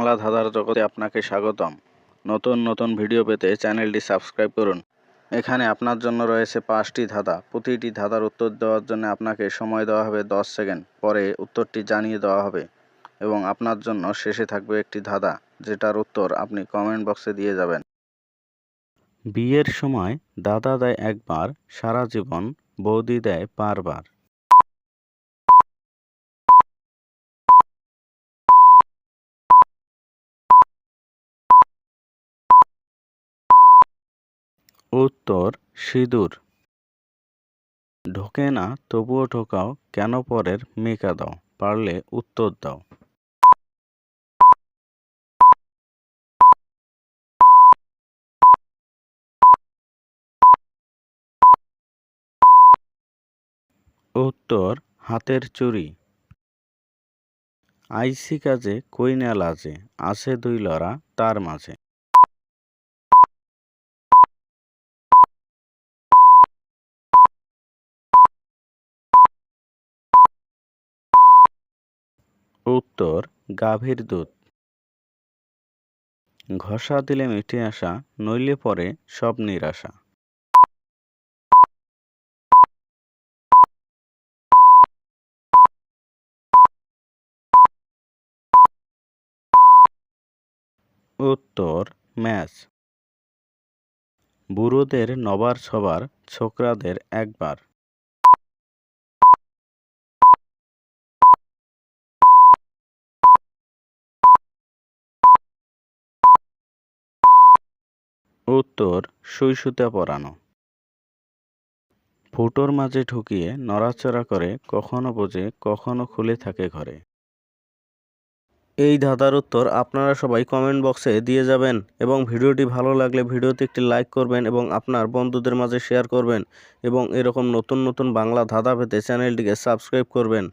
বাংলা ধাঁধার জগতে আপনাকে স্বাগতম। নতুন নতুন ভিডিও পেতে চ্যানেলটি সাবস্ক্রাইব করুন। এখানে আপনার জন্য রয়েছে 5টি ধাঁধা। প্রতিটি ধাঁধার উত্তর দেওয়ার জন্য আপনাকে সময় দেওয়া হবে 10 সেকেন্ড। পরে উত্তরটি জানিয়ে দেওয়া হবে এবং আপনার জন্য শেষে থাকবে একটি ধাঁধা, যেটার উত্তর আপনি কমেন্ট বক্সে দিয়ে যাবেন। বিয়ের সময় দাদা দেয় একবার, সারা জীবন বৌদি দেয় বারবার। উত্তর সিঁদুর। ঢোকে না তবুও ঢোকাও, কেন পরের মেকা দাও, পারলে উত্তর দাও। উত্তর হাতের চুড়ি। আইসি কাজে কই না লাজে, আছে দুই লরা তার মাঝে। উত্তর গাভীর দুধ। ঘষা দিলে মিটে আসা, নইলে পরে সব নিরাশা। উত্তর ম্যাচ। বুড়োদের নবার ছবার, ছোকরাদের একবার। উত্তর সুই সুতা পরানো। ফুটোর মাঝে ঢুকিয়ে নড়াচড়া করে, কখনো বোঝে কখনো খুলে থাকে ঘরে। এই ধাঁধার উত্তর আপনারা সবাই কমেন্ট বক্সে দিয়ে যাবেন এবং ভিডিওটি ভালো লাগলে ভিডিওতে একটি লাইক করবেন এবং আপনার বন্ধুদের মাঝে শেয়ার করবেন এবং এরকম নতুন নতুন বাংলা ধাঁধা পেতে চ্যানেলটিকে সাবস্ক্রাইব করবেন।